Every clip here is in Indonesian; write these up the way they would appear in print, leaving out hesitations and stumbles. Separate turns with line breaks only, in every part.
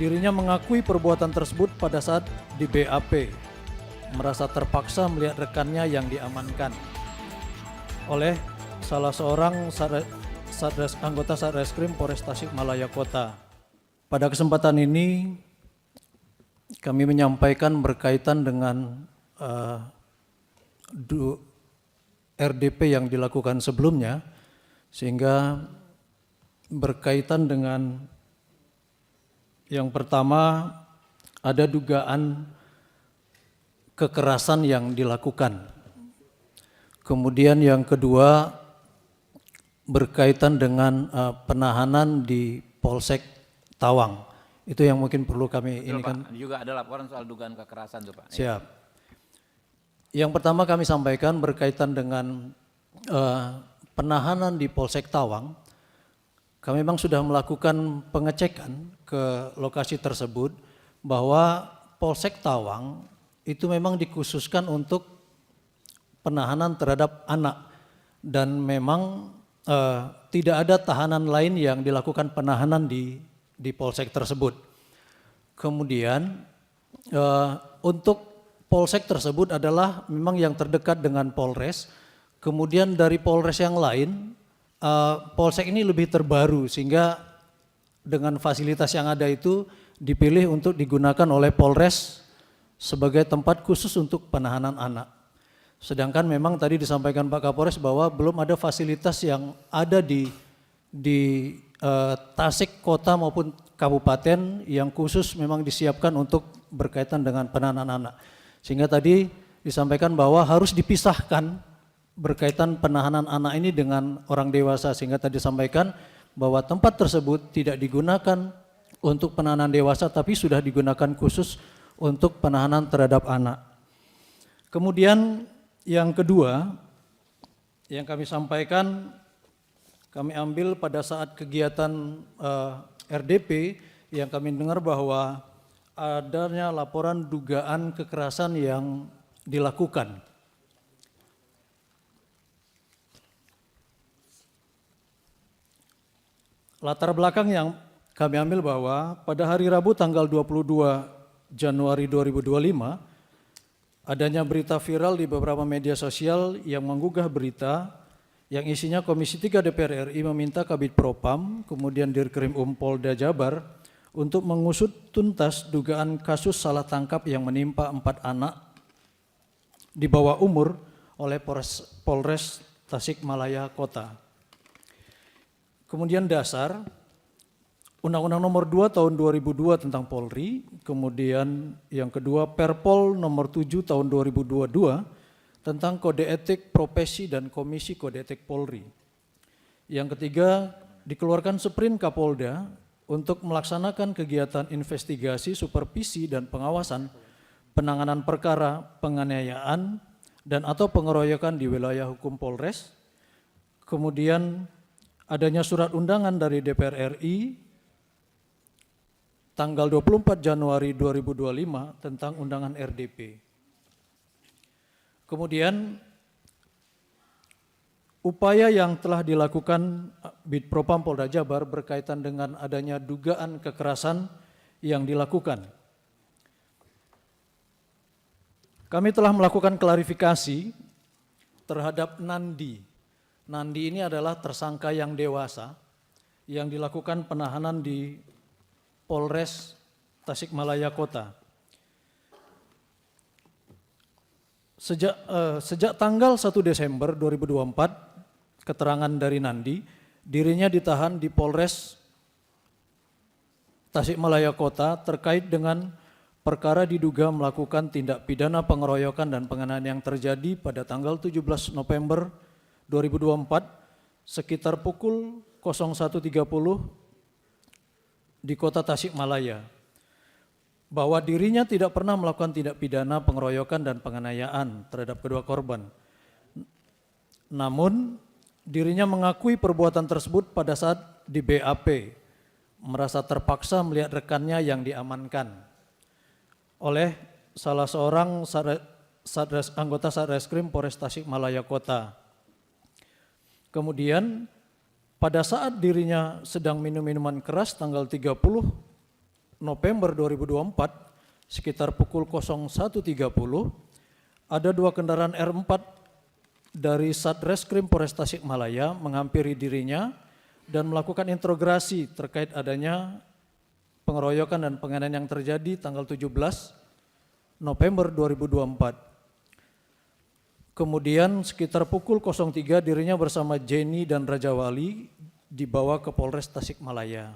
Dirinya mengakui perbuatan tersebut pada saat di BAP, merasa terpaksa melihat rekannya yang diamankan oleh salah seorang anggota Satreskrim Polres Tasikmalaya Kota. Pada kesempatan ini kami menyampaikan berkaitan dengan RDP yang dilakukan sebelumnya, sehingga berkaitan dengan yang pertama ada dugaan kekerasan yang dilakukan. Kemudian yang kedua berkaitan dengan penahanan di Polsek Tawang. Itu yang mungkin perlu kami ini kan.
Juga ada laporan soal dugaan kekerasan tuh Pak.
Siap. Yang pertama kami sampaikan berkaitan dengan penahanan di Polsek Tawang. Kami memang sudah melakukan pengecekan ke lokasi tersebut bahwa Polsek Tawang itu memang dikhususkan untuk penahanan terhadap anak dan memang tidak ada tahanan lain yang dilakukan penahanan di Polsek tersebut. Kemudian untuk Polsek tersebut adalah memang yang terdekat dengan Polres. Kemudian dari Polres yang lain, Polsek ini lebih terbaru sehingga dengan fasilitas yang ada itu dipilih untuk digunakan oleh Polres sebagai tempat khusus untuk penahanan anak. Sedangkan memang tadi disampaikan Pak Kapolres bahwa belum ada fasilitas yang ada di Tasik Kota maupun Kabupaten yang khusus memang disiapkan untuk berkaitan dengan penahanan anak. Sehingga tadi disampaikan bahwa harus dipisahkan berkaitan penahanan anak ini dengan orang dewasa, sehingga tadi disampaikan bahwa tempat tersebut tidak digunakan untuk penahanan dewasa tapi sudah digunakan khusus untuk penahanan terhadap anak. Kemudian yang kedua yang kami sampaikan, kami ambil pada saat kegiatan RDP yang kami dengar bahwa adanya laporan dugaan kekerasan yang dilakukan. Latar belakang yang kami ambil bahwa pada hari Rabu tanggal 22 Januari 2025 adanya berita viral di beberapa media sosial yang menggugah berita yang isinya Komisi 3 DPR RI meminta Kabid Propam kemudian Dirkrim Polda Jabar untuk mengusut tuntas dugaan kasus salah tangkap yang menimpa 4 anak di bawah umur oleh Polres Tasikmalaya Kota. Kemudian dasar Undang-Undang Nomor 2 Tahun 2002 tentang Polri, kemudian yang kedua Perpol Nomor 7 Tahun 2022 tentang Kode Etik Profesi dan Komisi Kode Etik Polri. Yang ketiga dikeluarkan Sprint Kapolda untuk melaksanakan kegiatan investigasi, supervisi dan pengawasan penanganan perkara penganiayaan dan atau pengeroyokan di wilayah hukum Polres. Kemudian adanya surat undangan dari DPR RI tanggal 24 Januari 2025 tentang undangan RDP. Kemudian upaya yang telah dilakukan Bitpropam Polda Jabar berkaitan dengan adanya dugaan kekerasan yang dilakukan. Kami telah melakukan klarifikasi terhadap Nandi. Nandi ini adalah tersangka yang dewasa yang dilakukan penahanan di Polres Tasikmalaya Kota. Sejak tanggal 1 Desember 2024, keterangan dari Nandi, dirinya ditahan di Polres Tasikmalaya Kota terkait dengan perkara diduga melakukan tindak pidana pengeroyokan dan penganiayaan yang terjadi pada tanggal 17 November 2024 sekitar pukul 01.30 di Kota Tasikmalaya, bahwa dirinya tidak pernah melakukan tindak pidana pengeroyokan dan penganiayaan terhadap kedua korban. Namun dirinya mengakui perbuatan tersebut pada saat di BAP, merasa terpaksa melihat rekannya yang diamankan oleh salah seorang anggota Satreskrim Polres Tasikmalaya Kota. Kemudian pada saat dirinya sedang minum minuman keras tanggal 30 November 2024 sekitar pukul 01.30 ada 2 kendaraan R4 dari Satreskrim Polres Tasikmalaya menghampiri dirinya dan melakukan interogasi terkait adanya pengeroyokan dan penganiayaan yang terjadi tanggal 17 November 2024. Kemudian sekitar pukul 03 dirinya bersama Jenny dan Raja Wali dibawa ke Polres Tasikmalaya.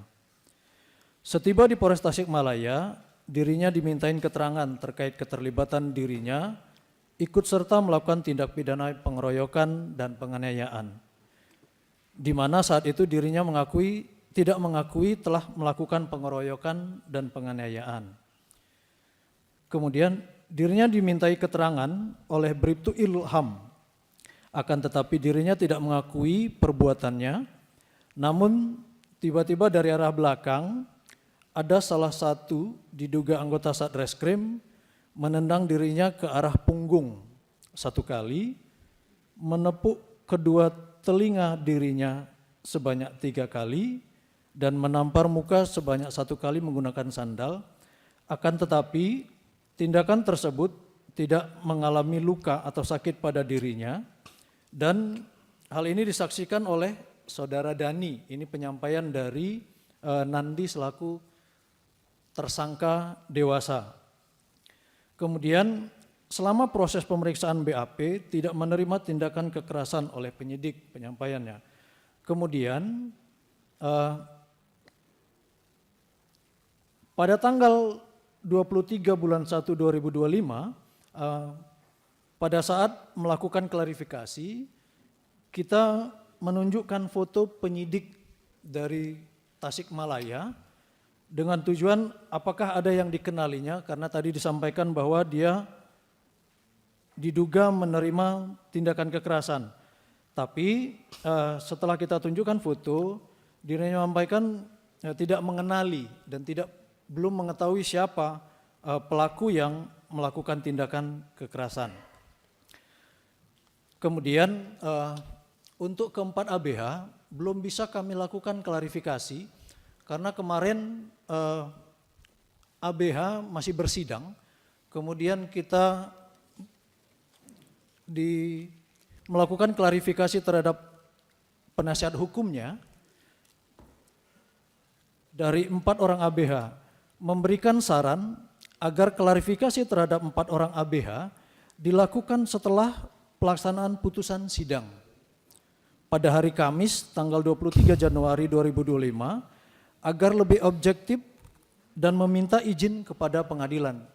Setiba di Polres Tasikmalaya, dirinya dimintain keterangan terkait keterlibatan dirinya ikut serta melakukan tindak pidana pengeroyokan dan penganiayaan. Di mana saat itu dirinya tidak mengakui telah melakukan pengeroyokan dan penganiayaan. Kemudian dirinya dimintai keterangan oleh Bribtu Ilham, akan tetapi dirinya tidak mengakui perbuatannya. Namun tiba-tiba dari arah belakang ada salah satu diduga anggota Satreskrim menendang dirinya ke arah punggung 1 kali, menepuk kedua telinga dirinya sebanyak 3 kali, dan menampar muka sebanyak 1 kali menggunakan sandal. Akan tetapi tindakan tersebut tidak mengalami luka atau sakit pada dirinya, dan hal ini disaksikan oleh Saudara Dani. Ini penyampaian dari Nandi selaku tersangka dewasa. Kemudian selama proses pemeriksaan BAP tidak menerima tindakan kekerasan oleh penyidik, penyampaiannya. Kemudian pada tanggal 23 bulan 1 2025 pada saat melakukan klarifikasi kita menunjukkan foto penyidik dari Tasikmalaya dengan tujuan apakah ada yang dikenalinya, karena tadi disampaikan bahwa dia diduga menerima tindakan kekerasan. Tapi setelah kita tunjukkan foto, dirinya menyampaikan tidak mengenali dan belum mengetahui siapa pelaku yang melakukan tindakan kekerasan. Kemudian untuk keempat ABH belum bisa kami lakukan klarifikasi karena kemarin ABH masih bersidang. Kemudian kita melakukan klarifikasi terhadap penasihat hukumnya dari 4 orang ABH, memberikan saran agar klarifikasi terhadap 4 orang ABH dilakukan setelah pelaksanaan putusan sidang pada hari Kamis tanggal 23 Januari 2025 agar lebih objektif dan meminta izin kepada pengadilan.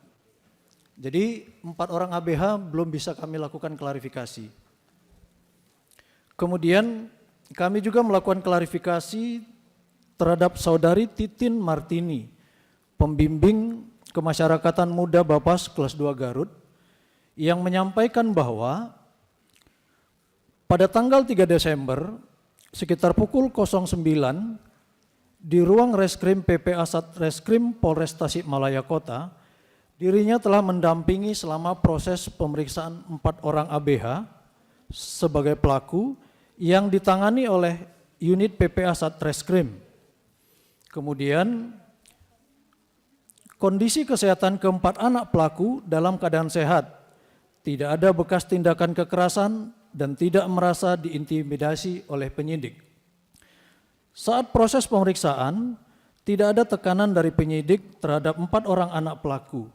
Jadi 4 orang ABH belum bisa kami lakukan klarifikasi. Kemudian kami juga melakukan klarifikasi terhadap Saudari Titin Martini, pembimbing kemasyarakatan muda Bapas kelas 2 Garut, yang menyampaikan bahwa pada tanggal 3 Desember sekitar pukul 09 di ruang reskrim PPA Satreskrim Polres Tasikmalaya Kota, dirinya telah mendampingi selama proses pemeriksaan 4 orang ABH sebagai pelaku yang ditangani oleh unit PPA Satreskrim. Kemudian kondisi kesehatan keempat anak pelaku dalam keadaan sehat, tidak ada bekas tindakan kekerasan dan tidak merasa diintimidasi oleh penyidik. Saat proses pemeriksaan, tidak ada tekanan dari penyidik terhadap 4 orang anak pelaku,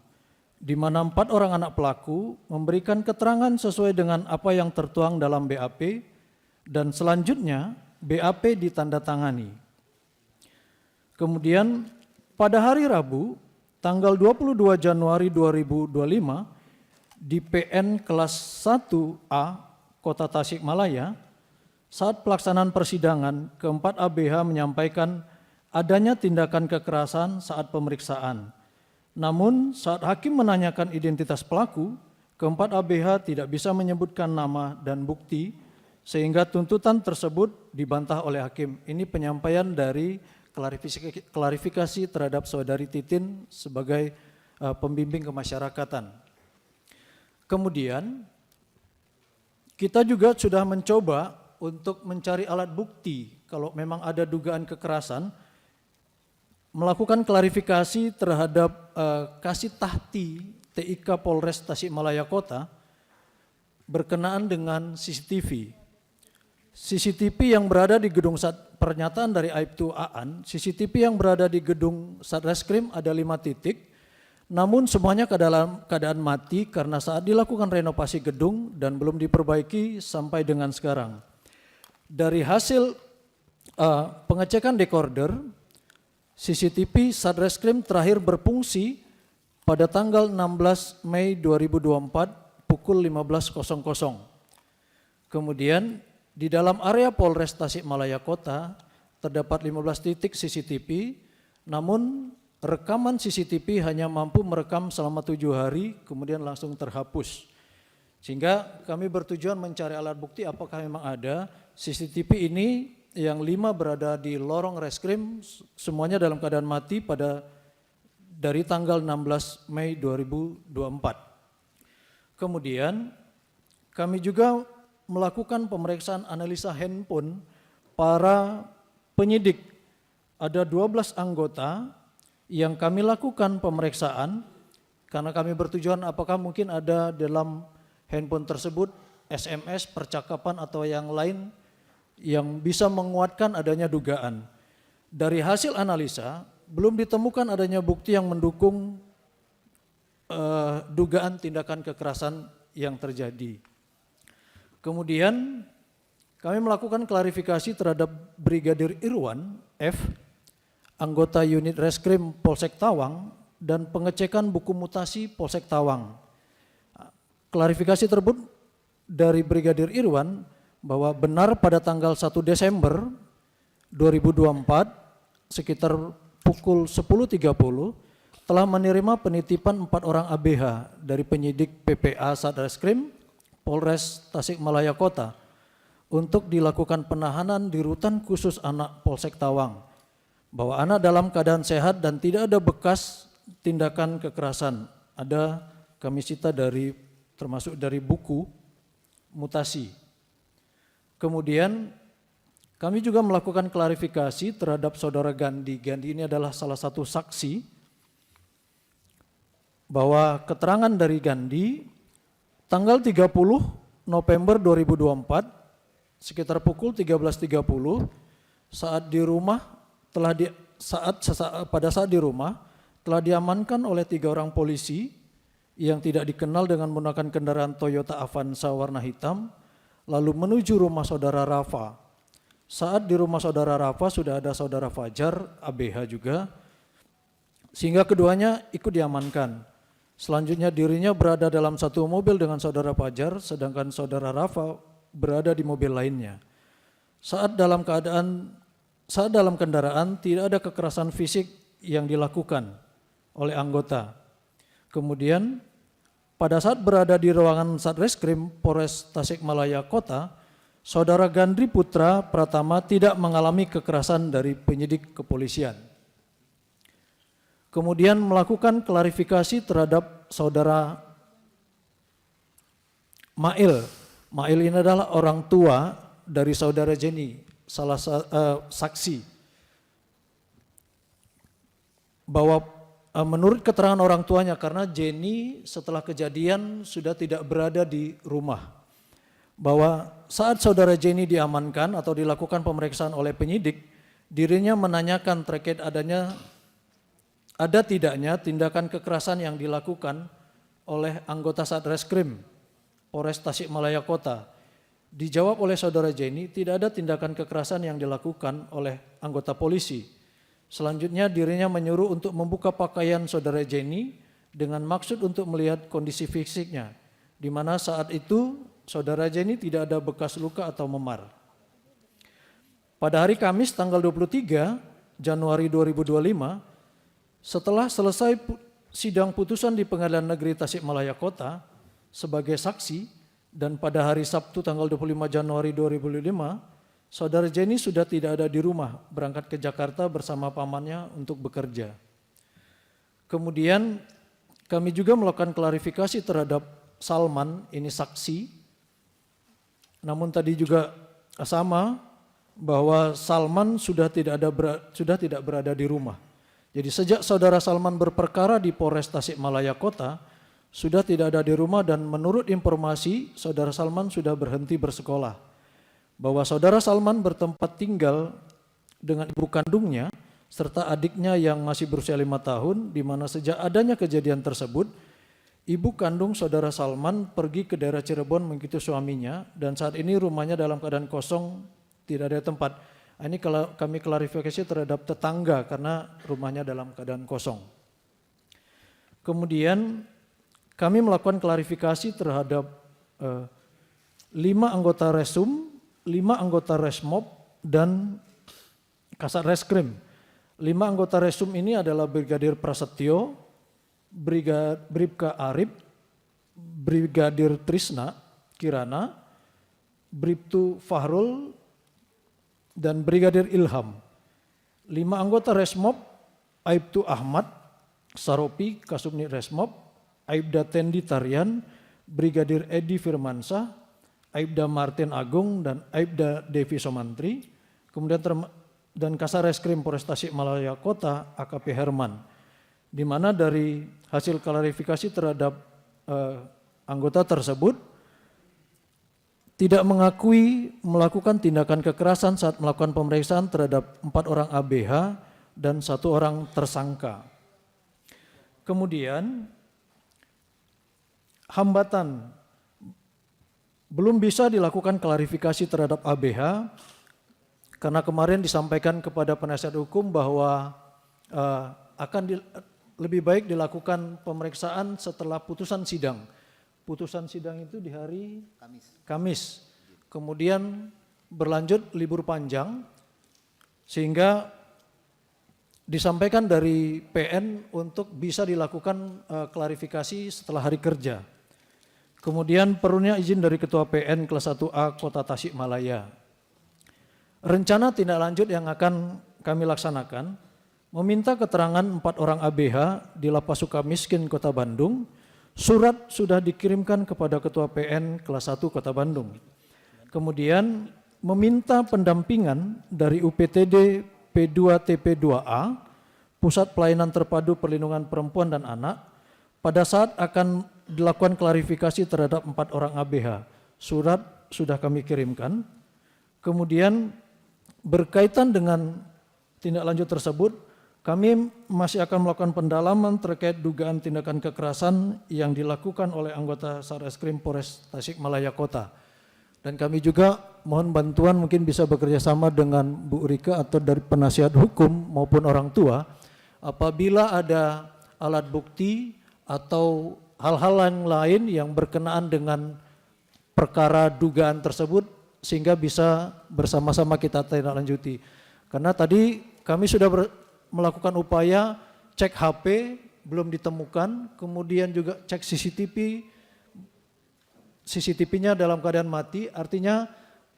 di mana 4 orang anak pelaku memberikan keterangan sesuai dengan apa yang tertuang dalam BAP, dan selanjutnya BAP ditandatangani. Kemudian pada hari Rabu, tanggal 22 Januari 2025, di PN kelas 1A Kota Tasikmalaya, saat pelaksanaan persidangan, keempat ABH menyampaikan adanya tindakan kekerasan saat pemeriksaan. Namun saat hakim menanyakan identitas pelaku, keempat ABH tidak bisa menyebutkan nama dan bukti, sehingga tuntutan tersebut dibantah oleh hakim. Ini penyampaian dari klarifikasi terhadap Saudari Titin sebagai pembimbing kemasyarakatan. Kemudian kita juga sudah mencoba untuk mencari alat bukti kalau memang ada dugaan kekerasan melakukan klarifikasi terhadap Kasih Tahti TIK Polres Tasikmalaya Kota berkenaan dengan CCTV. CCTV yang berada di gedung pernyataan dari Aibtu Aan, CCTV yang berada di gedung Satreskrim ada 5 titik, namun semuanya keadaan mati karena saat dilakukan renovasi gedung dan belum diperbaiki sampai dengan sekarang. Dari hasil pengecekan decoder, CCTV Satreskrim terakhir berfungsi pada tanggal 16 Mei 2024 pukul 15.00. Kemudian di dalam area Polres Tasikmalaya Kota terdapat 15 titik CCTV, namun rekaman CCTV hanya mampu merekam selama 7 hari, kemudian langsung terhapus. Sehingga kami bertujuan mencari alat bukti apakah memang ada CCTV ini yang 5 berada di lorong reskrim, semuanya dalam keadaan mati dari tanggal 16 Mei 2024. Kemudian kami juga melakukan pemeriksaan analisa handphone para penyidik. Ada 12 anggota yang kami lakukan pemeriksaan karena kami bertujuan apakah mungkin ada dalam handphone tersebut SMS, percakapan atau yang lain yang bisa menguatkan adanya dugaan. Dari hasil analisa belum ditemukan adanya bukti yang mendukung dugaan tindakan kekerasan yang terjadi. Kemudian kami melakukan klarifikasi terhadap Brigadir Irwan F, anggota unit reskrim Polsek Tawang dan pengecekan buku mutasi Polsek Tawang. Klarifikasi tersebut dari Brigadir Irwan bahwa benar pada tanggal 1 Desember 2024 sekitar pukul 10.30 telah menerima penitipan 4 orang ABH dari penyidik PPA Satreskrim Polres Tasikmalaya Kota untuk dilakukan penahanan di Rutan Khusus Anak Polsek Tawang, bahwa anak dalam keadaan sehat dan tidak ada bekas tindakan kekerasan. Ada kami sita termasuk dari buku mutasi. Kemudian kami juga melakukan klarifikasi terhadap saudara Gandhi. Gandhi ini adalah salah satu saksi bahwa keterangan dari Gandhi tanggal 30 November 2024 sekitar pukul 13.30 pada saat di rumah telah diamankan oleh 3 orang polisi yang tidak dikenal dengan menggunakan kendaraan Toyota Avanza warna hitam lalu menuju rumah saudara Rafa. Saat di rumah saudara Rafa sudah ada saudara Fajar ABH juga, sehingga keduanya ikut diamankan. Selanjutnya dirinya berada dalam satu mobil dengan saudara Fajar, sedangkan saudara Rafa berada di mobil lainnya. Saat dalam kendaraan tidak ada kekerasan fisik yang dilakukan oleh anggota. Kemudian pada saat berada di ruangan Satreskrim Polres Tasikmalaya Kota, saudara Gandhi Putra Pratama tidak mengalami kekerasan dari penyidik kepolisian. Kemudian melakukan klarifikasi terhadap saudara Mail. Mail ini adalah orang tua dari saudara Jenny, salah saksi. Bahwa menurut keterangan orang tuanya, karena Jenny setelah kejadian sudah tidak berada di rumah, bahwa saat saudara Jenny diamankan atau dilakukan pemeriksaan oleh penyidik, dirinya menanyakan terkait ada tidaknya tindakan kekerasan yang dilakukan oleh anggota Satreskrim Polres Tasikmalaya Kota. Dijawab oleh saudara Jenny, tidak ada tindakan kekerasan yang dilakukan oleh anggota polisi. Selanjutnya dirinya menyuruh untuk membuka pakaian saudara Jenny dengan maksud untuk melihat kondisi fisiknya, di mana saat itu saudara Jenny tidak ada bekas luka atau memar. Pada hari Kamis tanggal 23 Januari 2025, setelah selesai sidang putusan di Pengadilan Negeri Tasikmalaya Kota sebagai saksi, dan pada hari Sabtu tanggal 25 Januari 2005, saudara Jenny sudah tidak ada di rumah, berangkat ke Jakarta bersama pamannya untuk bekerja. Kemudian kami juga melakukan klarifikasi terhadap Salman, ini saksi. Namun tadi juga sama bahwa Salman sudah tidak berada di rumah. Jadi sejak saudara Salman berperkara di Polres Tasikmalaya Kota, sudah tidak ada di rumah dan menurut informasi saudara Salman sudah berhenti bersekolah. Bahwa saudara Salman bertempat tinggal dengan ibu kandungnya serta adiknya yang masih berusia 5 tahun, di mana sejak adanya kejadian tersebut, ibu kandung saudara Salman pergi ke daerah Cirebon mengikuti suaminya dan saat ini rumahnya dalam keadaan kosong, tidak ada tempat. Ini kalau kami klarifikasi terhadap tetangga karena rumahnya dalam keadaan kosong. Kemudian kami melakukan klarifikasi terhadap 5 anggota Resum, 5 anggota Resmob, dan Kasat Reskrim. 5 anggota Resum ini adalah Brigadir Prasetyo, Bribka Arif, Brigadir Trisna Kirana, Bribtu Fahrul, dan Brigadir Ilham. 5 anggota Resmob, Aibtu Ahmad, Saropi, Kasubnit Resmob, Aibda Tendi Tarian, Brigadir Edi Firmansah, Aibda Martin Agung, dan Aibda Devi Somantri, kemudian dan Kasar Reskrim Polres Tasikmalaya Kota AKP Herman, di mana dari hasil klarifikasi terhadap anggota tersebut tidak mengakui melakukan tindakan kekerasan saat melakukan pemeriksaan terhadap 4 orang ABH dan 1 orang tersangka. Kemudian hambatan belum bisa dilakukan klarifikasi terhadap ABH karena kemarin disampaikan kepada penasihat hukum bahwa lebih baik dilakukan pemeriksaan setelah putusan sidang. Putusan sidang itu di hari Kamis. Kemudian berlanjut libur panjang sehingga disampaikan dari PN untuk bisa dilakukan klarifikasi setelah hari kerja. Kemudian perlunya izin dari Ketua PN kelas 1A Kota Tasikmalaya. Rencana tindak lanjut yang akan kami laksanakan meminta keterangan 4 orang ABH di Lapas Sukamiskin Kota Bandung. Surat sudah dikirimkan kepada Ketua PN kelas 1 Kota Bandung. Kemudian meminta pendampingan dari UPTD P2TP2A, Pusat Pelayanan Terpadu Perlindungan Perempuan dan Anak, pada saat akan dilakukan klarifikasi terhadap 4 orang ABH. Surat sudah kami kirimkan. Kemudian berkaitan dengan tindak lanjut tersebut, kami masih akan melakukan pendalaman terkait dugaan tindakan kekerasan yang dilakukan oleh anggota Satreskrim Polres Tasikmalaya Kota. Dan kami juga mohon bantuan mungkin bisa bekerja sama dengan Bu Rika atau dari penasihat hukum maupun orang tua apabila ada alat bukti atau hal-hal yang lain yang berkenaan dengan perkara dugaan tersebut sehingga bisa bersama-sama kita tindak lanjuti. Karena tadi kami sudah melakukan upaya cek HP belum ditemukan, kemudian juga cek CCTV-nya dalam keadaan mati, artinya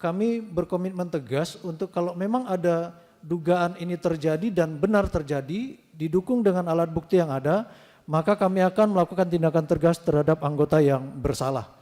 kami berkomitmen tegas untuk kalau memang ada dugaan ini terjadi dan benar terjadi, didukung dengan alat bukti yang ada, maka kami akan melakukan tindakan tegas terhadap anggota yang bersalah.